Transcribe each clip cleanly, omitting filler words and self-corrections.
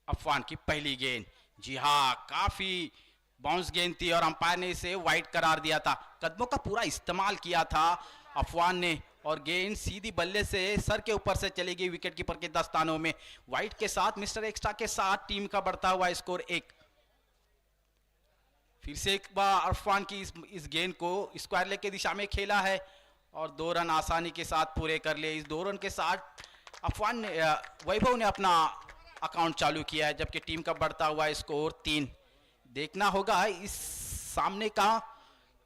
अफवान की पहली गेंद। जी हाँ, काफी बाउंस गेंद थी और अंपायर ने इसे वाइड करार दिया था। कदमों का पूरा इस्तेमाल किया था अफवान ने और गेंद सीधी बल्ले से सर के ऊपर से चली गई विकेट कीपर के दस्तानों में। वाइड के साथ मिस्टर एक्स्ट्रा के साथ टीम का बढ़ता हुआ स्कोर 1। फिर से एक बार अफवान की इस गेंद को स्क्वायर लेग की दिशा में खेला है और 2 रन आसानी के साथ पूरे कर लिए। इस 2 रन के साथ अफवान ने वैभव ने अपना अकाउंट चालू किया है, जबकि टीम का बढ़ता हुआ स्कोर 3। देखना होगा इस सामने का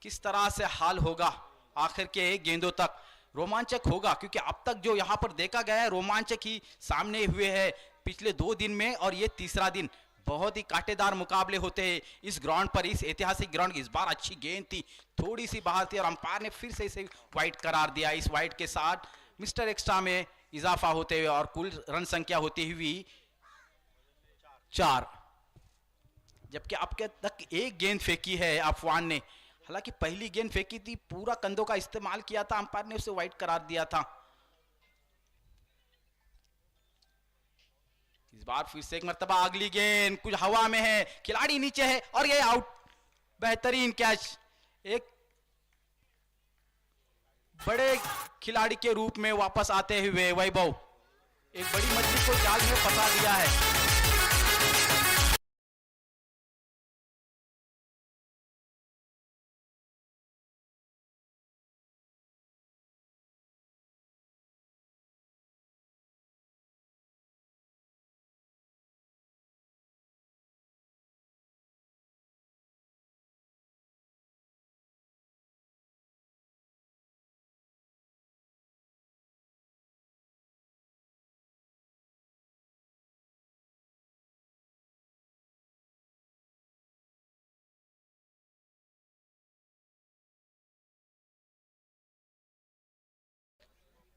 किस तरह से हाल होगा आखिर के गेंदों तक। रोमांचक होगा क्योंकि अब तक जो यहां पर देखा गया है रोमांचक ही सामने हुए हैं पिछले 2 दिन में, और ये तीसरा दिन। बहुत ही कांटेदार मुकाबले होते हैं इस ग्राउंड पर, इस ऐतिहासिक ग्राउंड। इस बार अच्छी गेंद थी, थोड़ी सी बाहर थी और अंपायर ने फिर से इसे वाइड करार दिया। इस वाइड के साथ मिस्टर एक्स्ट्रा में इजाफा होते हुए और कुल रन संख्या होती हुई 4। जबकि अब तक एक गेंद फेंकी है अफवान ने। हालांकि पहली गेंद फेंकी थी, पूरा कंधों का इस्तेमाल किया था, अंपायर ने उसे वाइड करार दिया था। इस बार फिर से एक मर्तबा अगली गेंद कुछ हवा में है, खिलाड़ी नीचे है और ये आउट। बेहतरीन कैच, एक बड़े खिलाड़ी के रूप में वापस आते हुए वैभव एक बड़ी मछली को जाल में फंसा दिया है।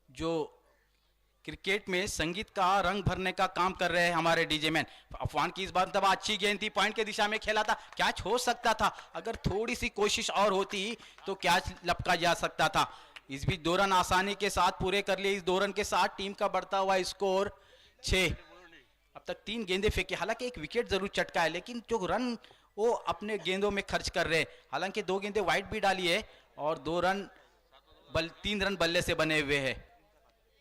जो क्रिकेट में संगीत का रंग भरने का काम कर रहे हैं हमारे डीजे मैन। अफवान की इस बार दबा अच्छी गेंद थी, पॉइंट के दिशा में खेला था, कैच हो सकता था अगर थोड़ी सी कोशिश और होती तो कैच लपका जा सकता था। इस भी 2 रन आसानी के साथ पूरे कर लिए। इस 2 रन के साथ टीम का बढ़ता हुआ स्कोर 6। अब तक 3 गेंदें फेंकी, हालांकि एक विकेट जरूर चटका है, लेकिन जो रन वो अपने गेंदों में खर्च कर रहे हैं। हालांकि 2 गेंदें वाइड भी डाली है और 2 रन 3 रन बल्ले से बने हुए हैं।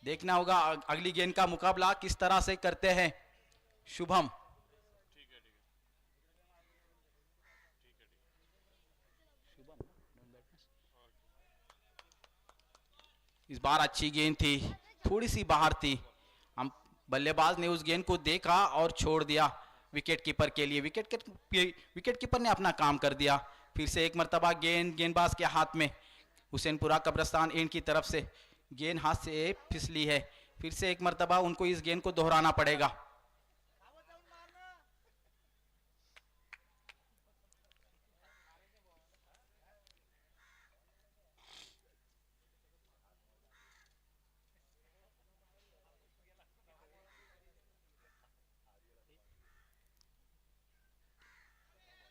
देखना होगा अगली गेंद का मुकाबला किस तरह से करते हैं शुभम। इस बार अच्छी गेंद थी, थोड़ी सी बाहर थी। हम बल्लेबाज ने उस गेंद को देखा और छोड़ दिया विकेट कीपर के लिए। विकेट कीपर ने अपना काम कर दिया। फिर से एक मर्तबा गेंदबाज के हाथ में। हुसैनपुरा कब्रस्तान एंड की तरफ से गेंद हाथ से फिसली है। फिर से एक मर्तबा उनको इस गेंद को दोहराना पड़ेगा।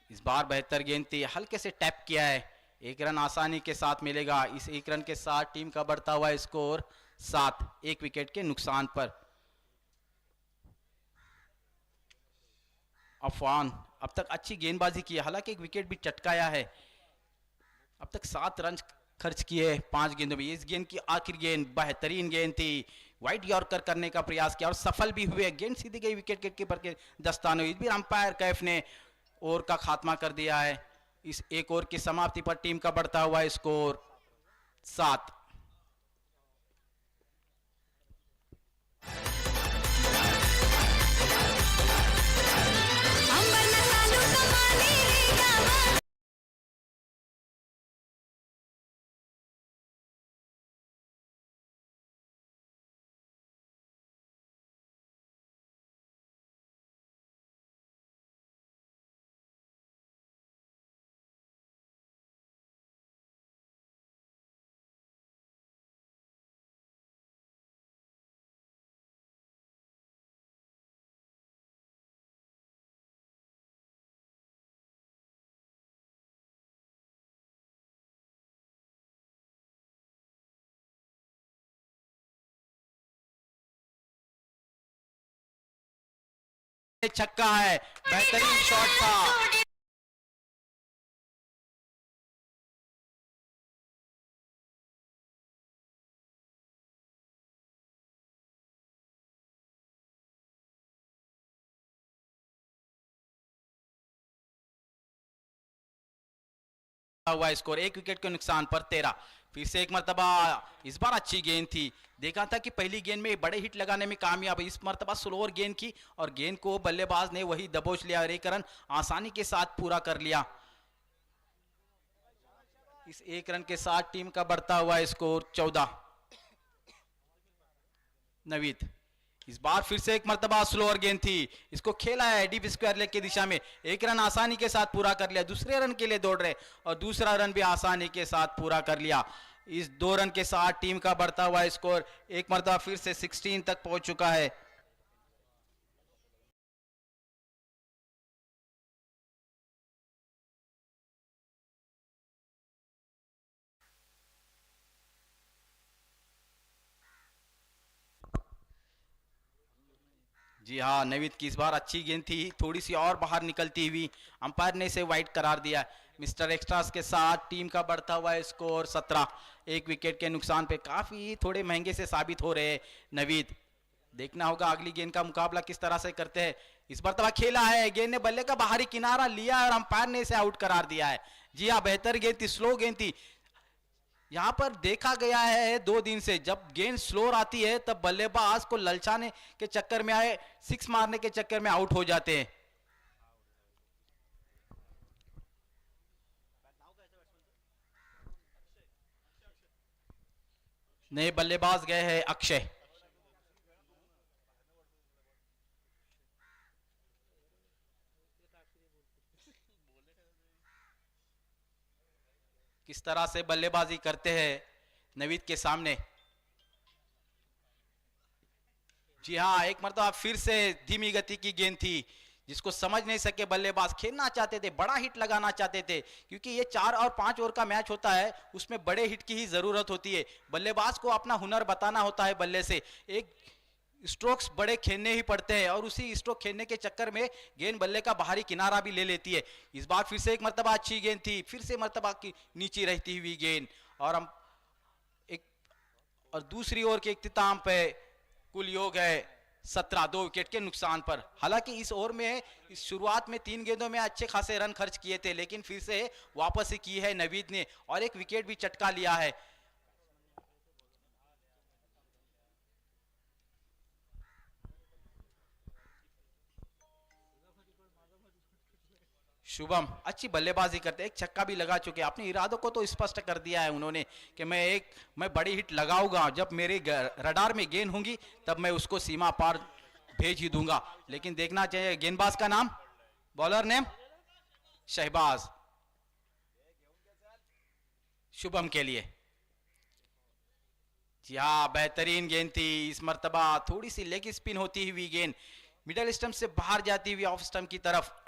इस बार बेहतर गेंद थी, हल्के से टैप किया है। 1 रन आसानी के साथ मिलेगा। इस 1 रन के साथ टीम का बढ़ता हुआ स्कोर 7, 1 विकेट के नुकसान पर। अफवान अब तक अच्छी गेंदबाजी की है, हालांकि एक विकेट भी चटकाया है। अब तक 7 रन खर्च किए 5 गेंदों में। इस गेंद की आखिरी गेंद बेहतरीन गेंद थी, वाइड यॉर्कर करने का प्रयास किया और सफल भी हुए। गेंद सीधी गई विकेट कीपर के दस्तानों। इस भी अंपायर कैफ ने ओवर का खात्मा कर दिया है। इस एक ओवर की समाप्ति पर टीम का बढ़ता हुआ स्कोर 7। छक्का है, बेहतरीन शॉट था। हुआ स्कोर 1 विकेट के नुकसान पर 13। फिर से एक मर्तबा इस बार अच्छी गेंद थी। देखा था कि पहली गेंद में बड़े हिट लगाने में कामयाब, इस मर्तबा स्लोअर गेंद की और गेंद को बल्लेबाज ने वही दबोच लिया और एक रन आसानी के साथ पूरा कर लिया। इस एक रन के साथ टीम का बढ़ता हुआ स्कोर 14। नवीद इस बार फिर से एक मर्तबा स्लोअर गेंद थी, इसको खेला है डीप स्क्वायर लेग की दिशा में, एक रन आसानी के साथ पूरा कर लिया। दूसरे रन के लिए दौड़ रहे और दूसरा रन भी आसानी के साथ पूरा कर लिया। इस 2 रन के साथ टीम का बढ़ता हुआ स्कोर एक मर्तबा फिर से 16 तक पहुंच चुका है। जी हाँ, नवीद की इस बार अच्छी गेंद थी, थोड़ी सी और बाहर निकलती हुई अंपायर ने इसे वाइड करार दिया। मिस्टर एक्स्ट्रास के साथ टीम का बढ़ता हुआ स्कोर 17। 1 विकेट के नुकसान पे काफी थोड़े महंगे से साबित हो रहे हैं नवीद। देखना होगा अगली गेंद का मुकाबला किस तरह से करते हैं। इस बार तबाह खेला है, गेंद ने बल्ले का बाहरी किनारा लिया और अंपायर ने इसे आउट करार दिया है। जी हाँ, बेहतर गेंद थी, स्लो गेंद थी। यहां पर देखा गया है 2 दिन से जब गेंद स्लोर आती है तब बल्लेबाज को ललचाने के चक्कर में आए, 6 मारने के चक्कर में आउट हो जाते हैं। नए बल्लेबाज गए हैं अक्षय। किस तरह से बल्लेबाजी करते हैं नवीद के सामने। जी हाँ, एक मरतबा फिर से धीमी गति की गेंद थी जिसको समझ नहीं सके बल्लेबाज। खेलना चाहते थे, बड़ा हिट लगाना चाहते थे, क्योंकि ये 4 और 5 ओवर का मैच होता है, उसमें बड़े हिट की ही जरूरत होती है। बल्लेबाज को अपना हुनर बताना होता है बल्ले से, एक स्ट्रोक्स बड़े खेलने ही पड़ते हैं और उसी स्ट्रोक खेलने के चक्कर में गेंद बल्ले का बाहरी किनारा भी ले लेती है। इस बार फिर से एक मरतबा अच्छी गेंद थी, फिर से मरतबा की नीचे रहती हुई गेंद और हम एक और दूसरी ओवर के इख्तिताम पे कुल योग है 17, 2 विकेट के नुकसान पर। हालांकि इस ओवर में इस शुरुआत में 3 गेंदों में अच्छे खासे रन खर्च किए थे, लेकिन फिर से वापस ही की है नवीद ने और एक विकेट भी चटका लिया है। शुभम अच्छी बल्लेबाजी करते, एक छक्का भी लगा चुके, अपने इरादों को तो स्पष्ट कर दिया है उन्होंने कि मैं बड़ी हिट लगाऊंगा, जब मेरे रडार में गेंद होंगी तब मैं उसको सीमा पार भेज ही दूंगा। लेकिन देखना चाहिए गेंदबाज का नाम, बॉलर नेम शहबाज, शुभम के लिए। जी हाँ, बेहतरीन गेंद थी, इस मर्तबा थोड़ी सी लेग स्पिन होती हुई गेंद मिडल स्टंप से बाहर जाती हुई ऑफ स्टंप की तरफ।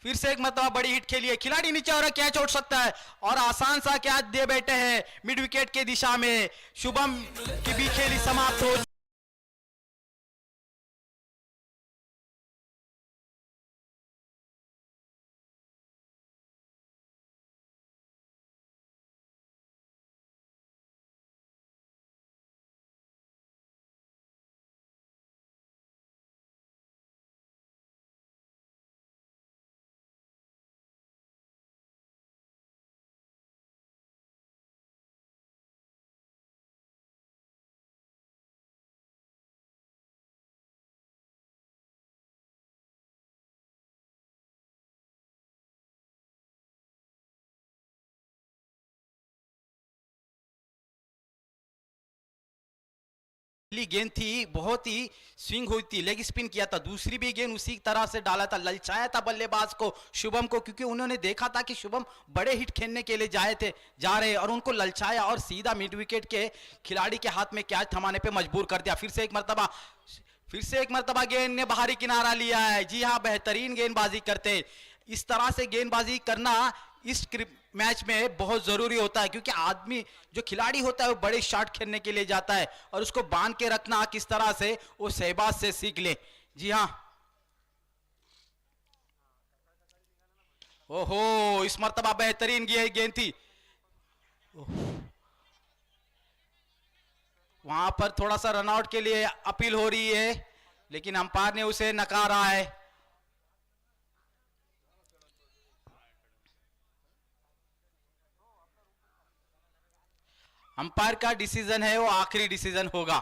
फिर से एक मतलब बड़ी हिट खेली है, खिलाड़ी नीचे और कैच उठ सकता है और आसान सा कैच दे बैठे हैं मिड विकेट के दिशा में। शुभम की भी खेली समाप्त हो पहली गेंद थी बहुत ही स्विंग हुई थी, लेग स्पिन किया था, दूसरी भी गेंद उसी तरह से डाला था, ललचाया था बल्लेबाज को शुभम को, क्योंकि उन्होंने देखा था कि शुभम बड़े हिट खेलने के लिए जा रहे और उनको ललचाया और सीधा मिड विकेट के खिलाड़ी के हाथ में कैच थमाने पे मजबूर कर दिया। फिर से एक मर्तबा गेंद ने बाहरी किनारा लिया है। जी हाँ, बेहतरीन गेंदबाजी करते, इस तरह से गेंदबाजी करना इस मैच में बहुत जरूरी होता है, क्योंकि आदमी जो खिलाड़ी होता है वो बड़े शॉट खेलने के लिए जाता है और उसको बांध के रखना किस तरह से वो शहबाज से सीख ले। जी हाँ, ओहो, इस मर्तबा बेहतरीन गेंद थी। वहां पर थोड़ा सा रनआउट के लिए अपील हो रही है, लेकिन अंपायर ने उसे नकारा है। अंपायर का डिसीजन है वो आखिरी डिसीजन होगा।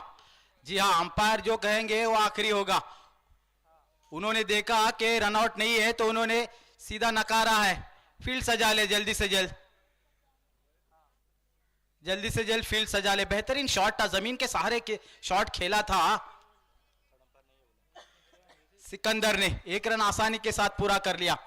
जी हाँ, अंपायर जो कहेंगे वो आखिरी होगा। उन्होंने देखा कि रनआउट नहीं है तो उन्होंने सीधा नकारा है। फील्ड सजा ले जल्दी से जल्द फील्ड सजा ले। बेहतरीन शॉट था, जमीन के सहारे के शॉट खेला था सिकंदर ने, 1 रन आसानी के साथ पूरा कर लिया।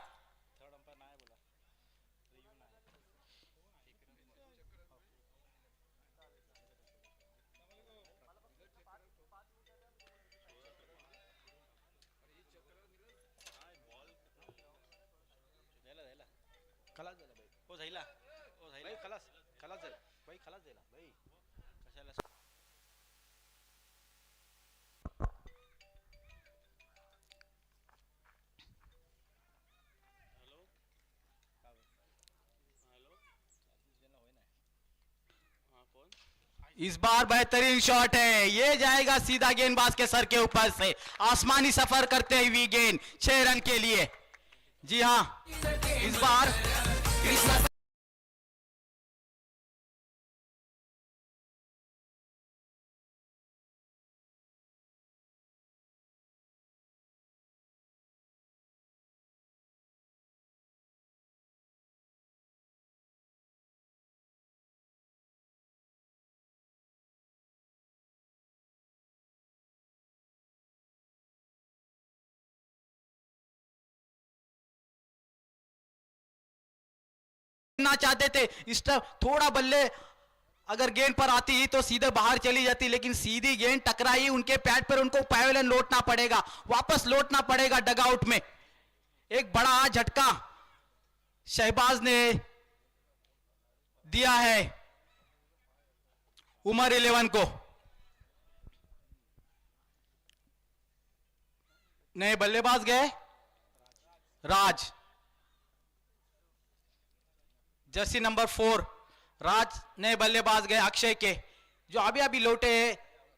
इस बार बेहतरीन शॉट है, ये जाएगा सीधा गेंदबाज के सर के ऊपर से, आसमानी सफर करते हुए गेंद 6 रन के लिए। जी हां, इस बार ना चाहते थे, इस थोड़ा बल्ले अगर गेंद पर आती तो सीधे बाहर चली जाती, लेकिन सीधी गेंद टकराई उनके पैड पर, उनको पैवेलियन लौटना पड़ेगा, वापस लौटना पड़ेगा डगआउट में। एक बड़ा झटका शहबाज ने दिया है उमर 11 को। नए बल्लेबाज गए, राज, जर्सी नंबर 4 राज, नए बल्लेबाज गए अक्षय के, जो अभी लौटे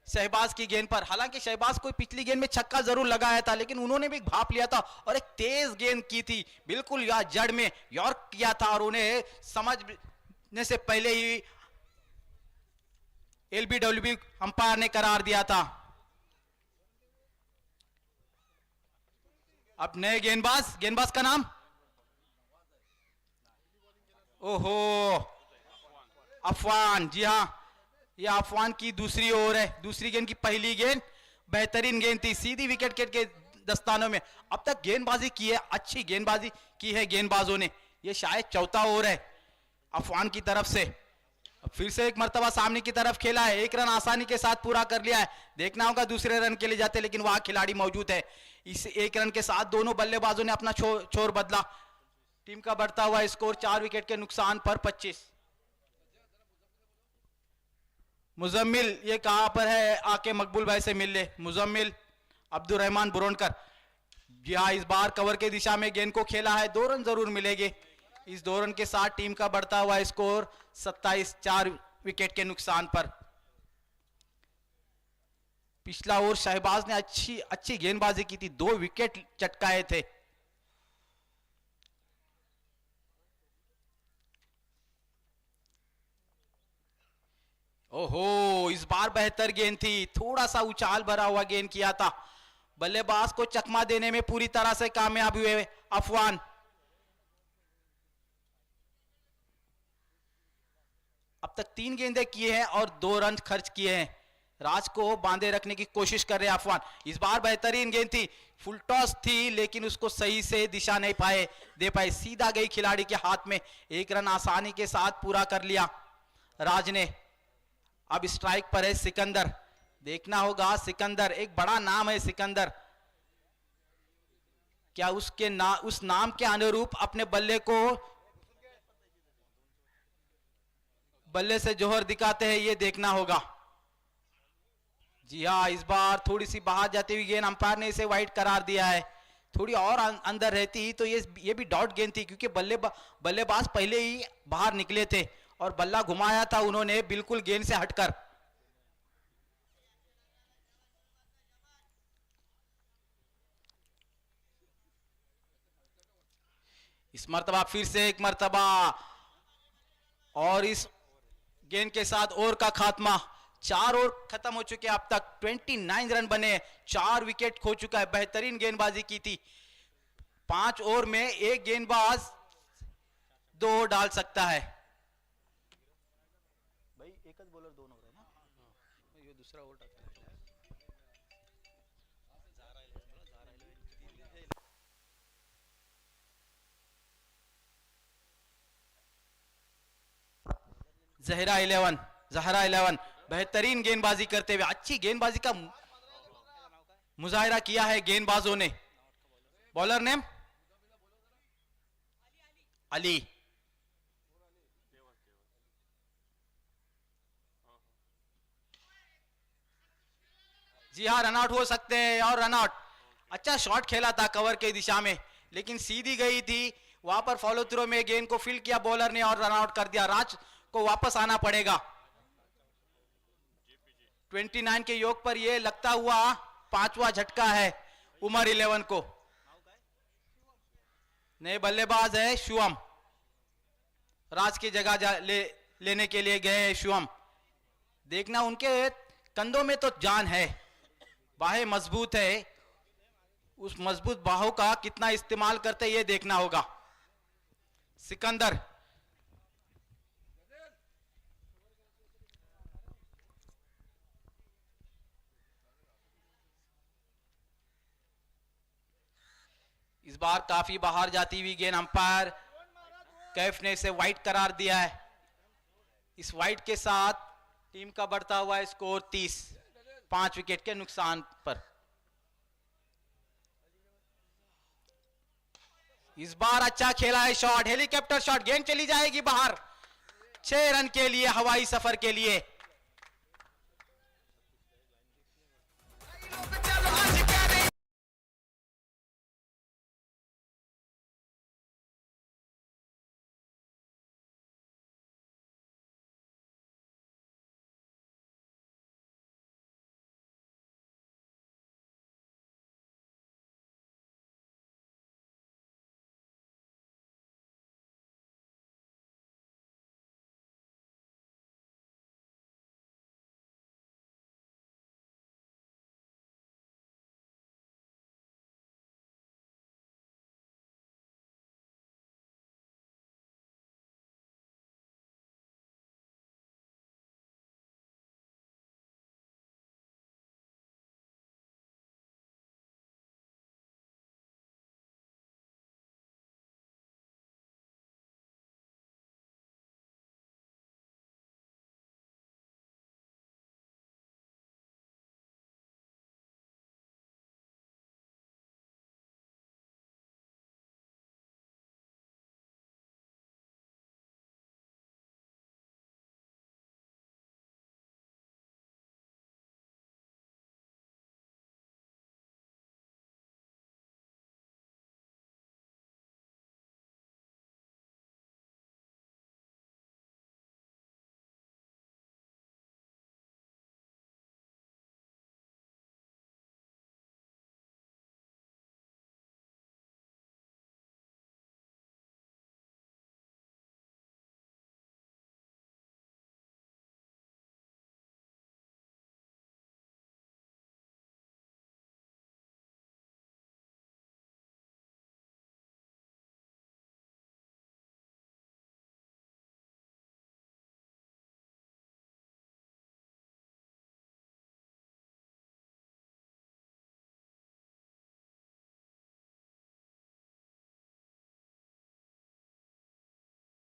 शहबाज की गेंद पर। हालांकि शहबाज को पिछली गेंद में छक्का जरूर लगाया था, लेकिन उन्होंने भी भाप लिया था और एक तेज गेंद की थी, बिल्कुल या जड़ में यॉर्क किया था, और उन्हें समझने से पहले ही एलबीडब्ल्यूबी अंपायर ने करार दिया था। अब नए गेंदबाज का नाम, ओहो, अफवान। जी हां, यह अफवान की दूसरी ओर है, दूसरी गेंद की पहली गेंद बेहतरीन गेंद थी, सीधी विकेट के दस्तानों में। अब तक गेंदबाजी की है, अच्छी गेंदबाजी की है गेंदबाजों ने, यह शायद चौथा ओवर है अफवान की तरफ से। फिर से एक मर्तबा सामने की तरफ खेला है, 1 रन आसानी के साथ पूरा कर लिया है। देखना होगा दूसरे रन के लिए जाते, लेकिन वहां खिलाड़ी मौजूद है। इस 1 रन के साथ दोनों बल्लेबाजों ने अपना छोर बदला। टीम का बढ़ता हुआ स्कोर 4 विकेट के नुकसान पर 25। मुजम्मिल, ये कहां पर है, आके मकबूल भाई से मिल ले। मुजम्मिल अब्दुल रहमान बुरोनकर, जी हाँ, इस बार कवर के दिशा में गेंद को खेला है, 2 रन जरूर मिलेंगे। इस 2 रन के साथ टीम का बढ़ता हुआ स्कोर 27, 4 विकेट के नुकसान पर। पिछला ओवर शहबाज ने अच्छी गेंदबाजी की थी, 2 विकेट चटकाए थे। ओहो, इस बार बेहतर गेंद थी, थोड़ा सा उछाल भरा हुआ गेंद किया था, बल्लेबाज को चकमा देने में पूरी तरह से कामयाब हुए अफवान। अब तक 3 गेंदें किए हैं और 2 रन खर्च किए हैं। राज को बांधे रखने की कोशिश कर रहे अफवान। इस बार बेहतरीन गेंद थी, फुल टॉस थी, लेकिन उसको सही से दिशा नहीं दे पाए, सीधा गई खिलाड़ी के हाथ में। एक रन आसानी के साथ पूरा कर लिया राज ने। अब स्ट्राइक पर है सिकंदर। देखना होगा, सिकंदर एक बड़ा नाम है सिकंदर, क्या उस नाम के अनुरूप अपने बल्ले से जोहर दिखाते हैं, ये देखना होगा। जी हाँ, इस बार थोड़ी सी बाहर जाती हुई गेंद, अंपायर ने इसे वाइड करार दिया है। थोड़ी और अंदर रहती तो ये भी डॉट गेंद थी, क्योंकि बल्लेबाज पहले ही बाहर निकले थे और बल्ला घुमाया था उन्होंने बिल्कुल गेंद से हटकर। इस मर्तबा फिर से एक मर्तबा, और इस गेंद के साथ ओवर का खात्मा। 4 ओवर खत्म हो चुके अब तक, 29 रन बने, 4 विकेट खो चुका है। बेहतरीन गेंदबाजी की थी। 5 ओवर में एक गेंदबाज 2 ओवर डाल सकता है। भाई एक बॉलर 2 ओवर है ना, ये दूसरा ओवर डालता है। जहरा 11 बेहतरीन गेंदबाजी करते हुए, अच्छी गेंदबाजी का मुजाहिरा किया है गेंदबाजों ने। Bowler name Ali. जी हाँ, रनआउट हो सकते हैं, और रनआउट। अच्छा शॉट खेला था कवर के दिशा में, लेकिन सीधी गई थी। वहां पर फॉलो थ्रो में गेंद को फील्ड किया बॉलर ने और रनआउट कर दिया। राज को वापस आना पड़ेगा। 29 के योग पर यह लगता हुआ 5वां झटका है उमर 11 को। नए बल्लेबाज है शुभम, राज की जगह लेने के लिए गए शुभम। देखना उनके कंधों में तो जान है, बाहें मजबूत है, उस मजबूत बाहों का कितना इस्तेमाल करते ये देखना होगा। सिकंदर इस बार काफी बाहर जाती हुई गेंद, अंपायर कैफ ने इसे वाइड करार दिया है। इस वाइड के साथ टीम का बढ़ता हुआ स्कोर 30, 5 विकेट के नुकसान पर। इस बार अच्छा खेला है शॉट, हेलीकॉप्टर शॉट, गेंद चली जाएगी बाहर। 6 रन के लिए हवाई सफर के लिए।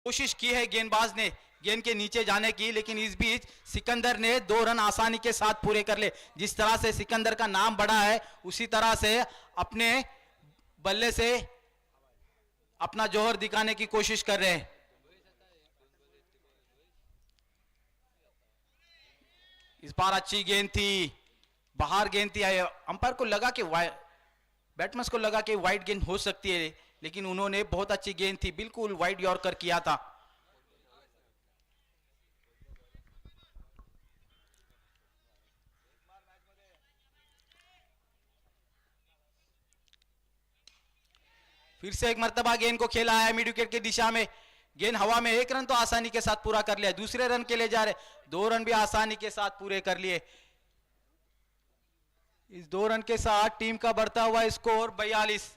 कोशिश की है गेंदबाज ने गेंद के नीचे जाने की, लेकिन इस बीच सिकंदर ने 2 रन आसानी के साथ पूरे कर ले। जिस तरह से सिकंदर का नाम बढ़ा है, उसी तरह से अपने बल्ले से अपना जौहर दिखाने की कोशिश कर रहे हैं। इस बार अच्छी गेंद थी, बाहर गेंद थी। अंपायर को लगा कि बैट्समैन को लगा कि वाइड गेंद हो सकती है, लेकिन उन्होंने बहुत अच्छी गेंद थी, बिल्कुल वाइड यॉर्कर किया था। फिर से एक मर्तबा गेंद को खेला है मिड विकेट की दिशा में। गेंद हवा में, 1 रन तो आसानी के साथ पूरा कर लिया। दूसरे रन के लिए जा रहे, 2 रन भी आसानी के साथ पूरे कर लिए। इस 2 रन के साथ टीम का बढ़ता हुआ स्कोर 42।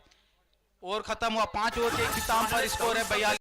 ओवर खत्म हुआ, 5 ओवर के इख्तिताम पर स्कोर है 42।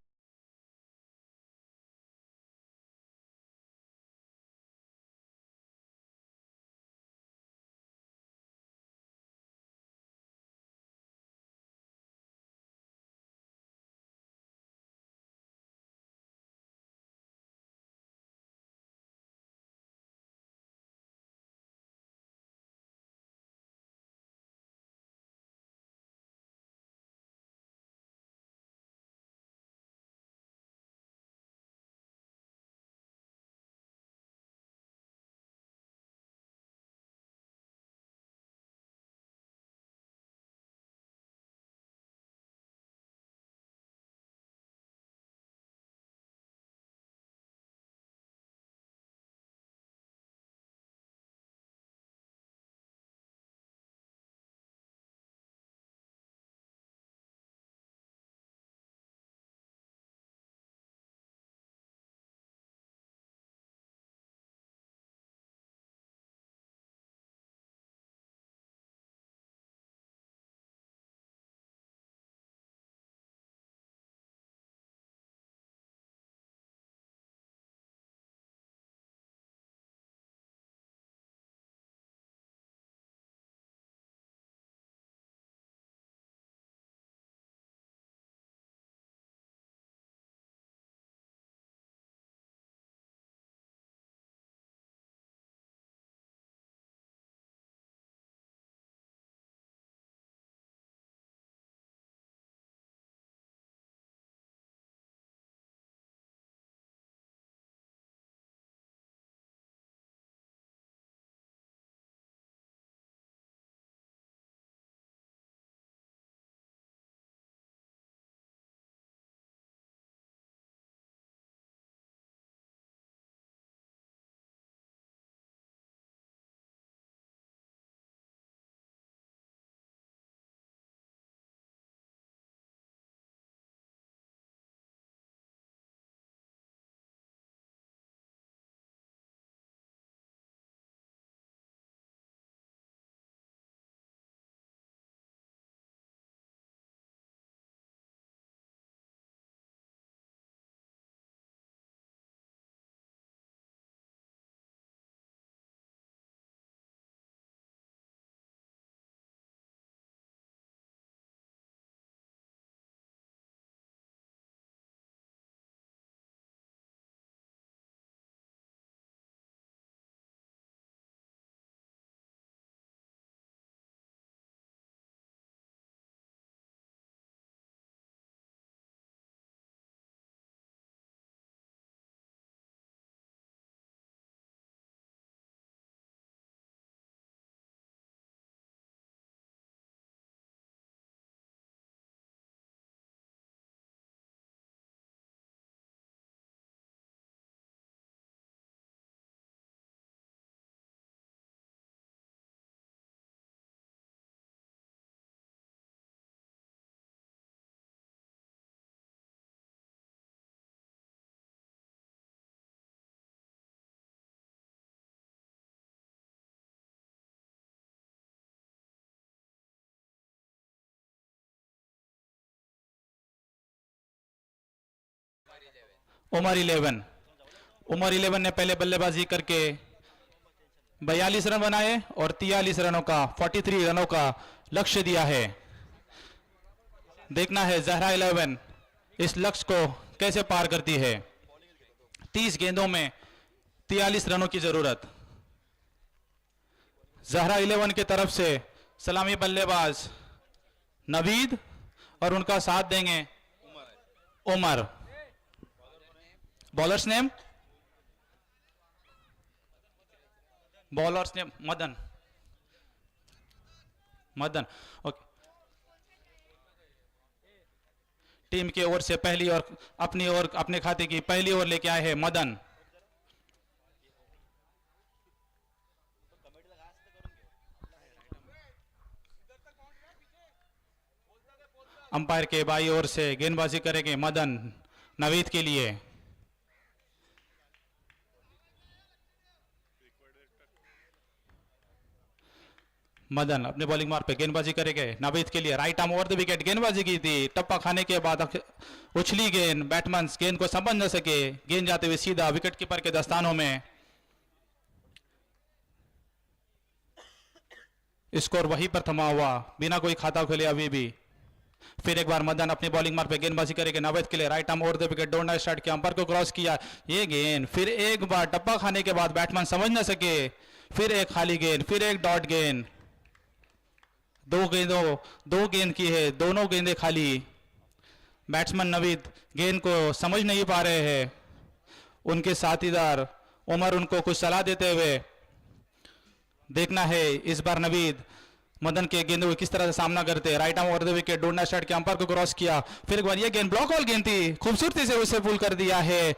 उमर 11 ने पहले बल्लेबाजी करके 42 रन बनाए और 43 रनों का 43 रनों का लक्ष्य दिया है। देखना है जहरा 11 इस लक्ष्य को कैसे पार करती है। 30 गेंदों में 43 रनों की जरूरत। जहरा 11 की तरफ से सलामी बल्लेबाज नवीद और उनका साथ देंगे Umar. Bowlers name Madan. Okay. Team की ओर से पहली और अपनी ओर अपने खाते की पहली ओर लेके आए हैं मदन। अंपायर के बाई ओर से गेंदबाजी करेंगे मदन नवीद के लिए। मदन अपने बॉलिंग मार्क पे गेंदबाजी करेंगे नवीद के लिए। Right arm over the wicket गेंदबाजी की थी, टप्पा खाने के बाद उछली गेंद, बैट्समैन गेंद को समझ न सके, गेंद जाते हुए सीधा विकेट कीपर के दस्तानों में। स्कोर वहीं पर थमा हुआ, बिना कोई खाता खोले अभी भी। फिर एक बार मदन अपनी बॉलिंग मार्क पे गेंदबाजी करेंगे नवीद के लिए। Right arm over the wicket दौड़ना स्टार्ट किया, अंपायर को क्रॉस किया, ये गेंद फिर एक बार टप्पा खाने के बाद बैट्समैन समझ न सके, फिर एक खाली गेंद, फिर एक डॉट गेंद। दो गेंद की है, दोनों गेंदें खाली। बैट्समैन नवीद गेंद को समझ नहीं पा रहे हैं। उनके साथीदार उमर उनको कुछ सलाह देते हुए। देखना है इस बार नवीद मदन के गेंदों को किस तरह से सामना करते हैं। Right arm over the wicket दौड़ना स्टार्ट किया, अंपायर को क्रॉस किया, फिर एक बार ये गेंद ब्लॉक ऑल गेंद थी, खूबसूरती से उसे पुल कर दिया है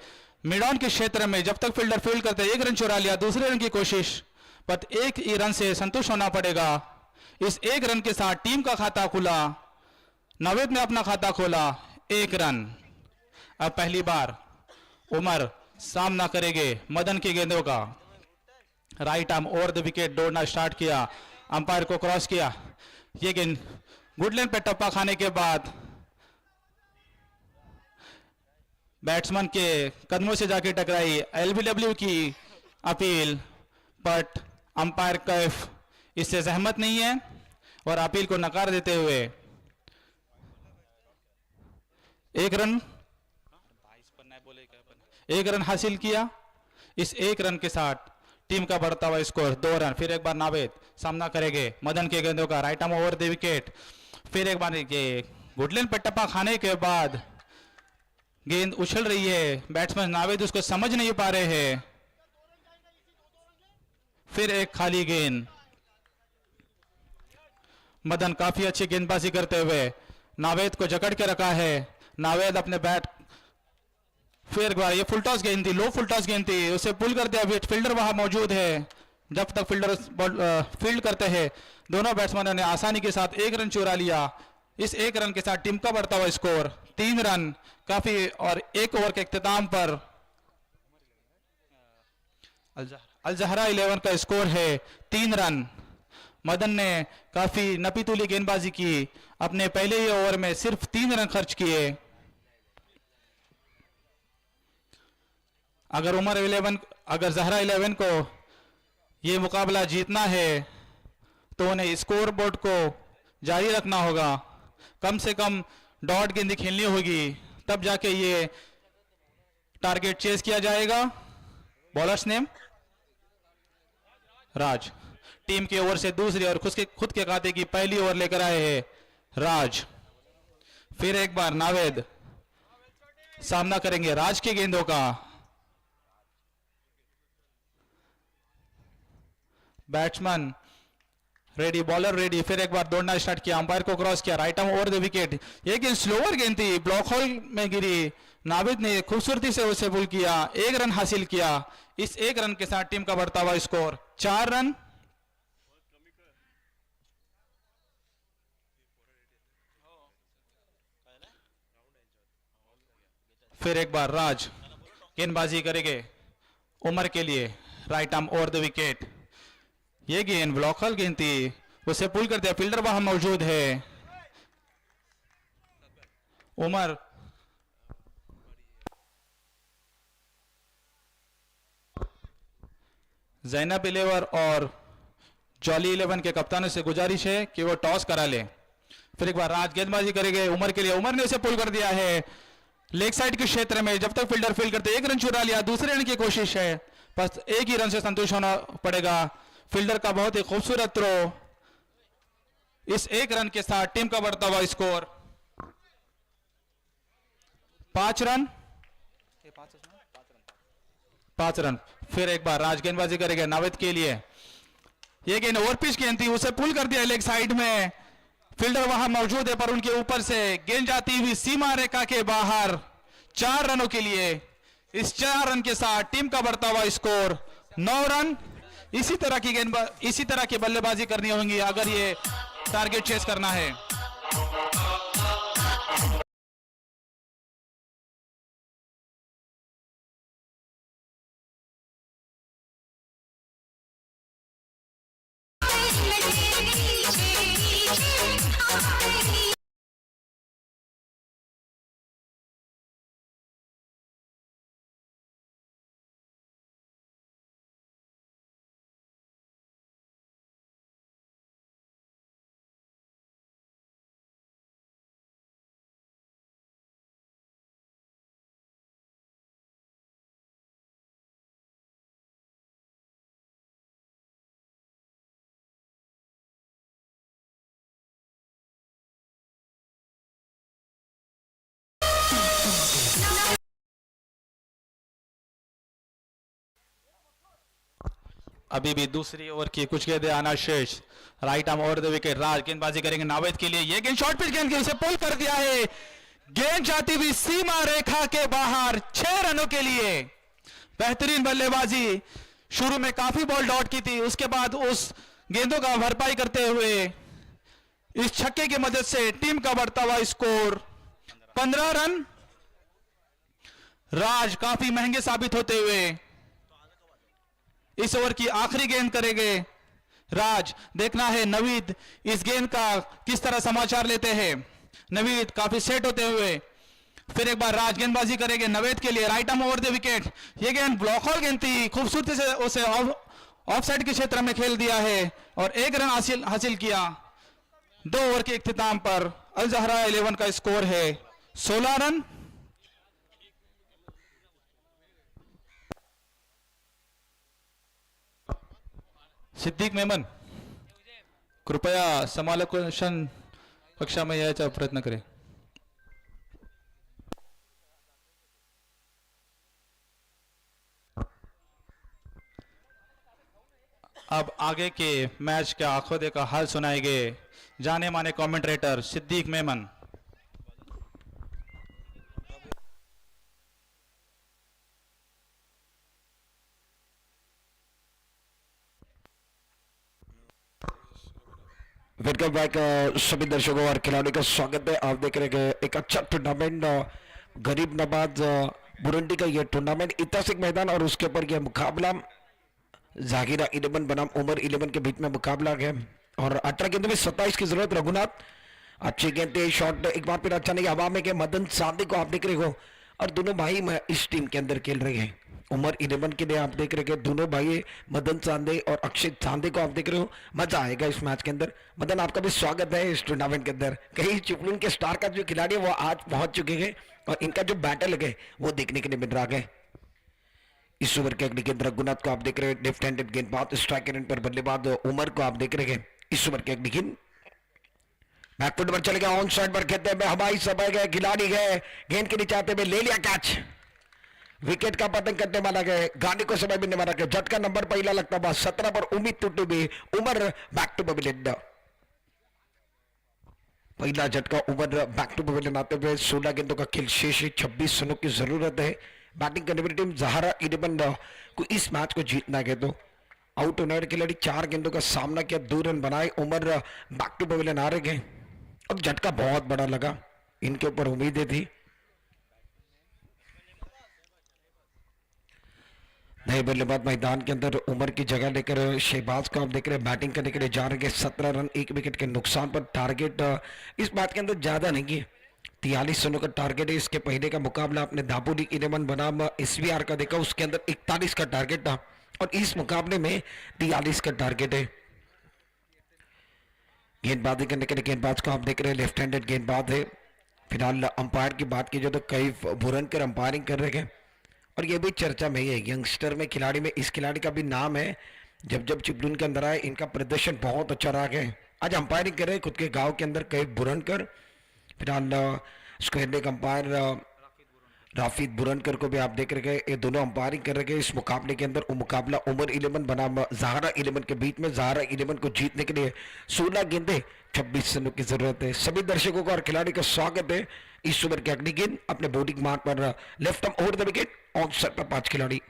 मिड ऑन के क्षेत्र में। जब तक फील्डर फील्ड करते एक रन चुरा लिया, दूसरे रन की कोशिश, पर एक ही रन से संतुष्ट होना पड़ेगा। इस एक रन के साथ टीम का खाता खुला, नवीद ने अपना खाता खोला, 1 रन। अब पहली बार उमर सामना करेंगे मदन की गेंदों का। Right arm over the wicket दौड़ना स्टार्ट किया, अंपायर को क्रॉस किया, ये गेंद गुडलैंड पे टप्पा खाने के बाद बैट्समैन के कदमों से जाके टकराई। एलबीडब्ल्यू की अपील, बट अंपायर कैफ इससे सहमत नहीं है और अपील को नकार देते हुए 1 रन हासिल किया। इस 1 रन के साथ टीम का बढ़ता हुआ स्कोर 2 रन। फिर एक बार नावेद सामना करेंगे मदन के गेंदों का। Right arm over the wicket, फिर एक बार गुडलैंड पे टप्पा खाने के बाद गेंद उछल रही है, बैट्समैन नावेद उसको समझ नहीं पा रहे हैं। फिर एक खाली गेंद। मदन काफी अच्छी गेंदबाजी करते हुए नावेद को जकड़ के रखा है। नावेद अपने बैट, फिर एक बार ये फुल टॉस गेंद थी, लो फुल टॉस गेंद थी, उसे पुल कर दिया। फील्डर वहां मौजूद है। जब तक फील्डर फील्ड करते हैं, दोनों बैट्समैनों ने आसानी के साथ 1 रन चुरा लिया। इस 1 रन के साथ टीम का बढ़ता हुआ स्कोर 3 रन काफी। और 1 ओवर के इख्तिताम पर अलजहरा 11 का स्कोर है 3 रन। मदन ने काफी नपीतुली गेंदबाजी की, अपने पहले ही ओवर में सिर्फ 3 रन खर्च किए। अगर जहरा 11 को ये मुकाबला जीतना है तो उन्हें स्कोर बोर्ड को जारी रखना होगा, कम से कम डॉट गेंद खेलनी होगी, तब जाके ये टारगेट चेज किया जाएगा। बॉलर्स नेम राज। टीम की ओर से दूसरी और खुद के खाते की पहली ओवर लेकर आए हैं राज। फिर एक बार नावेद सामना करेंगे राज के गेंदों का। बैट्समैन रेडी, बॉलर रेडी, फिर एक बार दौड़ना स्टार्ट किया, अंपायर को क्रॉस किया। Right arm over the wicket, ये गेंद स्लोअर गेंद थी, ब्लॉक होल में गिरी। नाविद ने खूबसूरती से उसे पुल किया, 1 रन हासिल किया। इस 1 रन के साथ टीम का बढ़ता हुआ स्कोर 4 रन। फिर एक बार राज गेंदबाजी करेंगे उमर के लिए। Right arm over the wicket, ये गेंद ब्लॉकल गेंद थी, उसे पुल कर दिया, फील्डर वहां मौजूद है। उमर जैनब 11 और जॉली 11 के कप्तानों से गुजारिश है कि वो टॉस करा ले। फिर एक बार राज गेंदबाजी करेंगे उमर के लिए, उमर ने उसे पुल कर दिया है। लेग साइड के क्षेत्र में जब तक फील्डर फील्ड करते एक रन चुरा लिया, दूसरे रन की कोशिश है, बस एक ही रन से संतुष्ट होना पड़ेगा। फील्डर का बहुत ही खूबसूरत थ्रो, इस एक रन के साथ टीम का बढ़ता हुआ स्कोर 5 रन। 5 रन। फिर एक बार राज गेंदबाजी करेंगे नावेद के लिए। ये गेंद ओवर पिच गेंद थी, उसे पुल कर दिया लेग साइड में। फील्डर वहां मौजूद है पर उनके ऊपर से गेंद जाती हुई सीमा रेखा के बाहर। 4 रनों के लिए, इस 4 रन के साथ टीम का बढ़ता हुआ स्कोर 9 रन। इसी तरह की बल्लेबाजी करनी होगी अगर ये टारगेट चेस करना है। अभी भी दूसरी ओवर की कुछ गेंदें आना शेष। Right arm over the wicket, Raj गेंदबाजी करेंगे नावेद के लिए। ये गेंद शॉर्ट पिच गेंद, उसे पुल कर दिया है। गेंद जाती हुई सीमा रेखा के बाहर। 6 रनों के लिए बेहतरीन बल्लेबाजी। शुरू में काफी बॉल डॉट की थी, उसके बाद उस गेंदों का भरपाई करते हुए इस छक्के की मदद से टीम का बढ़ता हुआ स्कोर 15 रन। राज काफी महंगे साबित होते हुए इस ओवर की आखिरी गेंद करेंगे। राज, देखना है नवीद इस गेंद का किस तरह समाचार लेते हैं। नवीद काफी सेट होते हुए फिर एक बार राज गेंदबाजी करेंगे नवेद के लिए। Right arm over the wicket, ये गेंद ब्लॉक हॉल गेंद थी, खूबसूरती से उसे ऑफ साइड के क्षेत्र में खेल दिया है और 1 रन हासिल किया। 2 ओवर के इख्तिताम पर अल जहरा 11 का स्कोर है 16 रन। सिद्दीक मेमन, कृपया समालोचन कक्षा में यायचा प्रयत्न करें। अब आगे के मैच के आखोदे का हाल सुनाएंगे जाने माने commentator Siddiq Memon. Welcome back सभी दर्शकों और खिलाड़ियों का स्वागत है। आप देख रहे हैं एक अच्छा टूर्नामेंट गरीब नवाज बुरुंडी का ये टूर्नामेंट ऐतिहासिक मैदान और उसके ऊपर यह मुकाबला जागिरा 11 बनाम उमर 11 के बीच में मुकाबला है और 18 गेंदों में 27 की जरूरत। रघुनाथ अच्छी गेंद शॉट एक बार फिर अच्छा नहीं हवा में के मदन सांधे को आप देख रहे हो और दोनों भाई इस टीम के अंदर खेल रहे हैं। उमर 11 के लिए आप देख रहे हैं दोनों भाई मदन सांधे और अक्षित सांधे को आप देख रहे हो। मजा आएगा इस मैच के अंदर। मदन, आपका भी स्वागत है इस टूर्नामेंट के अंदर। कहीं चिपलून के स्टार का जो खिलाड़ी है वो आज पहुंच चुके हैं और इनका जो बैटल है वो देखने के लिए मिल रहा है। इस ओवर के अगली गेंद रघुनाथ को आप देख रहे हैं, लेफ्ट हैंडेड गेंदबाज स्ट्राइक एंड पर बल्लेबाज उमर को आप देख रहे हैं। इस ओवर के अगली गेंद बैकफुट पर चले गए, ऑन साइड पर खेलते हैं हवाई समय गए, खिलाड़ी गए, गेंद के नीचे आते हुए ले लिया कैच। विकेट का पतन करने वाला गए, गाड़ी को समय मिलने वाला गया। झटका नंबर पहला लगता हुआ 17 पर उम्मीद टूटी भी उमर बैक टू पवेलियन। पहला झटका उमर बैक टू पवेलियन आते हुए 16 गेंदों का खेल शेष, 26 रनों की जरूरत है। बैटिंग करने वाली टीम जहारा 11 को इस मैच को जीतना है तो आउट होने वाले खिलाड़ी 4 गेंदों का सामना किया, 2 रन बनाए। उमर बैक टू पवेलियन आ रहे गए और झटका बहुत बड़ा लगा, इनके ऊपर उम्मीदें थी। नए बल्लेबाज मैदान के अंदर उमर की जगह लेकर शहबाज को आप देख रहे हैं बैटिंग करने के लिए जा रहे हैं। 17 रन 1 विकेट के नुकसान पर टारगेट इस मैच के अंदर ज्यादा नहीं है, 43 रनों का टारगेट है। इसके पहले का मुकाबला आपने दापोली 11 बनाम SVR का देखा, उसके अंदर 41 का टारगेट था और इस मुकाबले में 43 का टारगेट है। गेंदबाजी करने के लिए गेंदबाज को आप देख रहे हैं, लेफ्ट हैंडेड गेंदबाज है, फिलहाल अंपायर की बात की जाए तो कई बुरनकर अंपायरिंग कर रहे हैं और ये भी चर्चा में ही है, यंगस्टर में खिलाड़ी में इस खिलाड़ी का भी नाम है। जब जब चिपलून के अंदर आए इनका प्रदर्शन बहुत अच्छा रहा है। आज अंपायरिंग कर रहे हैं खुद के गांव के अंदर कई बुरनकर। फिलहाल उसको हेड अंपायर राफिद बुरनकर को भी आप देख रहे हैं, ये दोनों अंपायरिंग कर रहे हैं इस मुकाबले के अंदर। वो मुकाबला उमर 11 बनाम जहारा 11 के बीच में। जहारा 11 को जीतने के लिए 16 गेंदे 26 रनों की जरूरत है। सभी दर्शकों का और खिलाड़ी का स्वागत है। इस ओवर की अगली गेंद अपने बॉलिंग मार्क पर left arm over the wicket, on side पर 5 खिलाड़ी।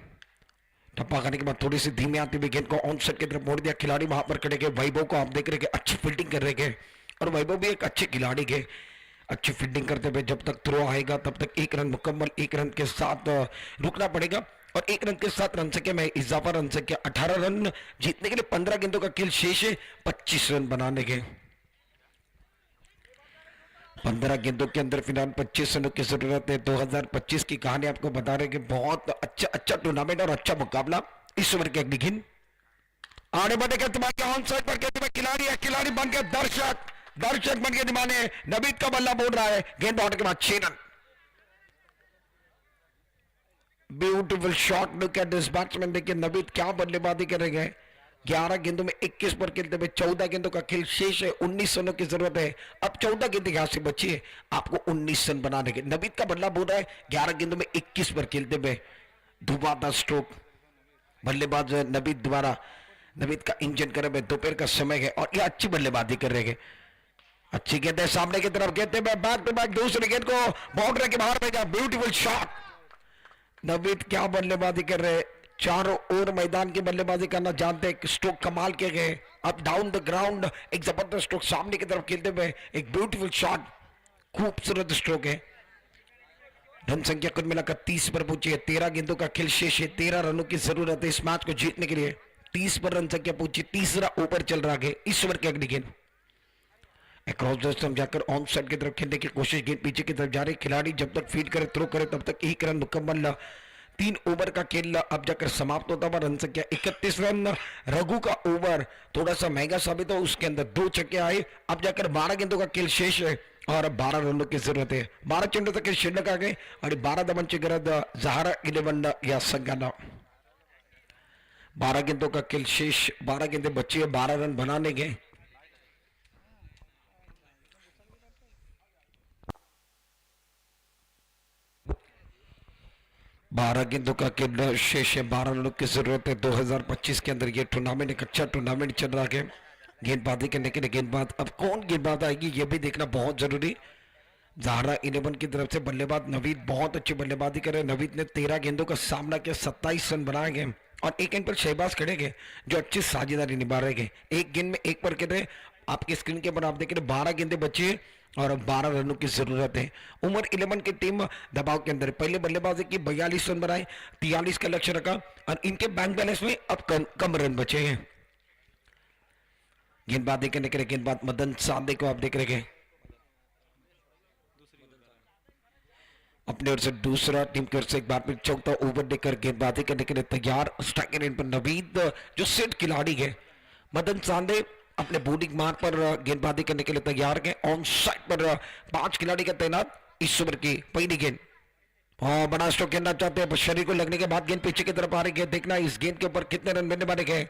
टप्पा खाने के बाद थोड़ी सी धीमी आती हुई गेंद को ऑन साइड की तरफ मोड़ दिया। खिलाड़ी वहां पर खड़े गए। वैभव को आप देख रहे हैं अच्छी फील्डिंग कर रहे हैं और वैभव भी एक अच्छे खिलाड़ी के अच्छी फील्डिंग करते हुए जब तक थ्रो आएगा तब तक 1 रन मुकम्मल। 1 रन के साथ रुकना पड़ेगा और 1 रन के साथ रन संख्या में इजाफा। रन संख्या 18 रन जीतने के लिए 15 गेंदों का खेल शेष है। 25 रन बनाने के 15 गेंदों के अंदर फिलहाल 25 रनों की जरूरत है। 2025 की कहानी आपको बता रहे कि बहुत अच्छा टूर्नामेंट और अच्छा मुकाबला। इस ओवर की अगली गेंद आने बढ़ेगा तुम्हारे ऑन साइड पर कहते खिलाड़ी है, खिलाड़ी बन के दर्शक बन के दिमाने नवीद का बल्ला बोल रहा है। गेंद आउट के बाद 6 run. Beautiful shot, look at this batsman. देखिए नवीद क्या बल्लेबाजी करेंगे। 11 गेंदों में 21 पर खेलते हुए 14 गेंदों का खेल शेष है। 19 रनों की जरूरत है। अब 14 गेंदें यहां से बची है आपको 19 रन बनाने के। नवीद का बल्ला बोल रहा है 11 गेंदों में 21 पर खेलते हुए धुआंधार स्ट्रोक बल्लेबाज नवीद द्वारा। नवीद का इंजन करे हुए दोपहर का समय है और ये अच्छी बल्लेबाजी कर रहे हैं। अच्छी गेंद है सामने की तरफ खेलते हुए बैक टू बैक दूसरी गेंद को बाउंड्री के बाहर भेजा। Beautiful shot. नवीद क्या बल्लेबाजी कर रहे हैं। चारों ओर मैदान की बल्लेबाजी करना जानते हैं। स्ट्रोक कमाल के गए अप डाउन द ग्राउंड। एक जबरदस्त स्ट्रोक सामने की तरफ खेलते हुए एक ब्यूटीफुल शॉट, खूबसूरत स्ट्रोक है। रन संख्या कुल मिलाकर 30 पर पहुंची है। 13 गेंदों का खेल शेष है। 13 रनों की जरूरत है इस मैच को जीतने के लिए। 30 पर रन संख्या पहुंची। तीसरा ओवर चल रहा है। इस ओवर की अगली गेंद क्रॉस द जाकर ऑन साइड की तरफ खेलने की कोशिश। गेंद पीछे की तरफ जा रही। खिलाड़ी जब तक फीड करे थ्रो करे तब तक 1 रन मुकम्मल। 3 ओवर का खेल अब जाकर समाप्त होता हुआ। रन संख्या 31 रन। रघु का ओवर थोड़ा सा महंगा साबित हो, उसके अंदर 2 छक्के आए। अब जाकर 12 गेंदों का खेल शेष है और 12 रनों की जरूरत है। 12 चेंडू तक शिल्लक आ गए और 12 धावांची गरज जहारा 11 या संघाना। 12 गेंदों का खेल शेष, 12 गेंदें बची है 12 रन बनाने के। बारह गेंदों का खेल शेष है। 12 रनों की जरूरत है। 2025 के अंदर ये टूर्नामेंट एक अच्छा टूर्नामेंट चल रहा है। गेंदबाजी करने के लिए गेंदबाज अब कौन गेंदबाज आएगी ये भी देखना बहुत जरूरी। जहारा 11 की तरफ से बल्लेबाज नवीद बहुत अच्छी बल्लेबाजी कर रहे हैं। नवीद ने 13 गेंदों का सामना किया, 27 रन बनाए गए और 1 गेंद पर शहबाज खड़े गए जो अच्छी साझेदारी निभा रहे गए। 1 गेंद में 1 पर कहते आपकी स्क्रीन के ऊपर आप देख रहे 12 गेंदें बची है और 12 रनों की जरूरत है। उमर 11 की टीम दबाव के अंदर पहले बल्लेबाजी की 42 रन बनाए, 43 का लक्ष्य रखा और इनके बैंक बैलेंस में अब कम रन बचे हैं। गेंदबाजी करने के लिए गेंदबाज मदन सांदे को आप देख रहे हैं अपने ओर से दूसरा, टीम की ओर से एक बार फिर चौथा ओवर देकर गेंदबाजी करने के लिए तैयार। स्ट्राइकर इन पर नवीद जो सेट खिलाड़ी है। मदन सांदे अपने बॉलिंग मार्ग पर गेंदबाजी करने के लिए तैयार है। ऑन साइड पर 5 खिलाड़ी का तैनात। इस ओवर की पहली गेंद बड़ा स्ट्रोक खेलना चाहते हैं, शरीर को लगने के बाद गेंद पीछे की तरफ आ रही है। देखना इस गेंद के ऊपर कितने रन बनने वाले गए।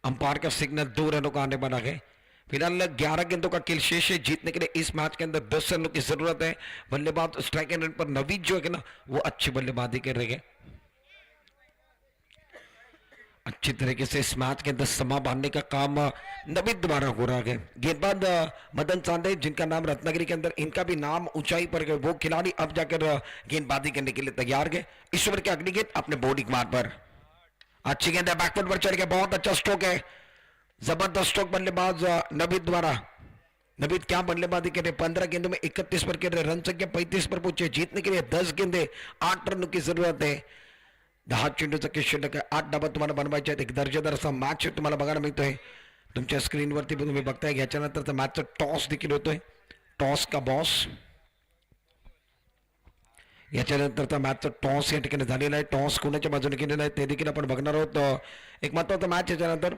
अंपायर का सिग्नल 2 रनों का आने वाला है। फिलहाल 11 गेंदों का खेल शेष है। जीतने के लिए इस मैच के अंदर 10 रनों की जरूरत है। बल्लेबाज स्ट्राइक एंड पर नवीद जो है ना वो अच्छी बल्लेबाजी कर रहे हैं। अच्छी तरीके से इस मैच के अंदर समा बांधने का काम नवीद द्वारा हो रहा है। गेंदबाज मदन सांदे जिनका नाम रत्नागिरी के अंदर इनका भी नाम ऊंचाई पर है, वो खिलाड़ी अब जाकर गेंदबाजी करने के लिए तैयार है। इस ओवर की अगली गेंद अपने बॉलिंग मार्ग पर अच्छी गेंद है, बैकफुट पर चढ़ गया, बहुत अच्छा स्ट्रोक है, जबरदस्त स्ट्रोक बल्लेबाज नवीद द्वारा। नवीद क्या बल्लेबाजी कर रहे 15 गेंदों में 31 पर कर रहे, रन संख्या 35 पर पहुंचे। जीतने के लिए 10 गेंदे 8 रनों की जरूरत आहे। 10 चेंडूचं शिल्लक आहे। 8 डाबा तुम्हाला बनवायचे आहेत। एक दर्जेदार असा मॅच तुम्हाला बघायला मिळतोय तुमच्या स्क्रीनवरती तुम्ही बघताय। याच्यानंतर मॅचचा टॉस देखील होतोय, टॉस का बॉस। याच्यानंतरचा मॅचचा टॉस या ठिकाणी झालेला आहे। टॉस कोणाच्या बाजूने केलेला आहे ते देखील आपण बघणार आहोत। एक महत्त्वाचा मॅच याच्यानंतर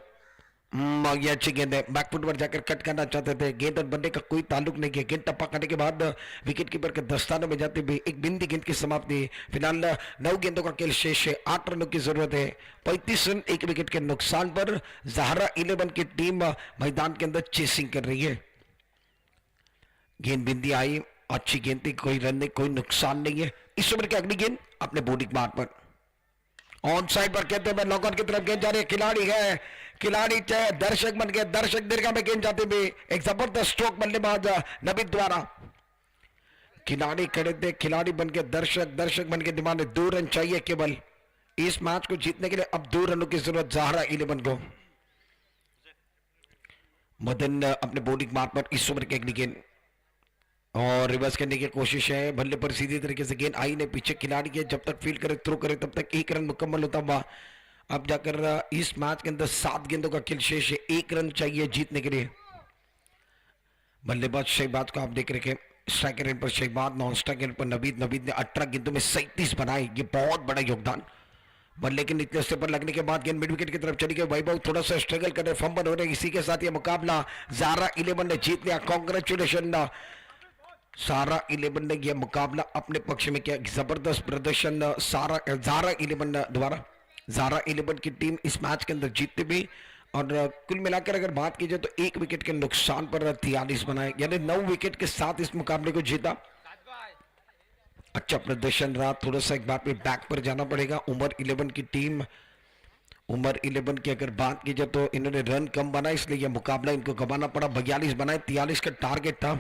ये अच्छी गेंद है, बैकफुट पर जाकर कट करना चाहते थे, गेंद और बल्ले का कोई ताल्लुक नहीं किया, गेंद टप्पा करने के बाद विकेट कीपर के दस्तानों में जाते हुए एक बिंदी गेंद की समाप्ति। फिलहाल 9 गेंदों का खेल शेष है, 8 रनों की जरूरत है, 35 रन 1 विकेट के नुकसान पर ज़हरा 11 की टीम मैदान के अंदर चेसिंग कर रही है। गेंद बिंदी आई, अच्छी गेंद थी, कोई रन नहीं, कोई नुकसान नहीं है। इस ओवर की अगली गेंद अपने बॉलिंग मार्क पर ऑन साइड पर कहते हैं लॉकआउट की तरफ गेंद जा रही है, खिलाड़ी है, खिलाड़ी चाहे दर्शक बन गए, दर्शक दीर्घा में गेंद जाते हुए एक जबरदस्त स्ट्रोक बल्लेबाज नबीद द्वारा। खिलाड़ी खड़े थे, खिलाड़ी बन के दर्शक, दर्शक बन के डिमांड 2 रन चाहिए केवल इस मैच को जीतने के लिए। अब 2 रनों की जरूरत ज़हरा 11 को। मदन अपने बॉलिंग मार्क पर इस ओवर की अगली गेंद और रिवर्स करने की कोशिश है, बल्ले पर सीधी तरीके से गेंद आई ने पीछे खिलाड़ी के, जब तक फील्ड करे थ्रो करे तब तक 1 रन मुकम्मल होता हुआ। अब जाकर इस मैच के अंदर 7 गेंदों का खेल शेष है, 1 रन चाहिए जीतने के लिए। बल्लेबाज शहबाज को आप देख रहे हैं, स्ट्राइकर एंड पर शहबाज, नॉन स्ट्राइकर एंड पर नवीद ने 18 गेंदों में 37 बनाए, ये बहुत बड़ा योगदान। बल्ले के निचले स्टेप पर लगने के बाद गेंद मिड विकेट की तरफ चली गई, वैभव थोड़ा सा स्ट्रगल कर रहे, फंबल हो रहे, इसी के साथ ये मुकाबला ज़हरा 11 ने जीत लिया। कांग्रेचुलेशन, ज़हरा 11 ने यह मुकाबला अपने पक्ष में किया, जबरदस्त प्रदर्शन ज़हरा 11 द्वारा। ज़हरा 11 की टीम इस मैच के अंदर जीतते भी, और कुल मिलाकर अगर बात की जाए तो 1 विकेट के नुकसान पर 43 बनाए, यानी 9 विकेट के साथ इस मुकाबले को जीता। अच्छा प्रदर्शन रहा, थोड़ा सा एक बार पे बैक पर जाना पड़ेगा। उमर 11 की टीम, उमर 11 की अगर बात की जाए तो इन्होंने रन कम बनाए, इसलिए यह मुकाबला इनको गंवाना पड़ा। 42 बनाए, 43 का टारगेट था।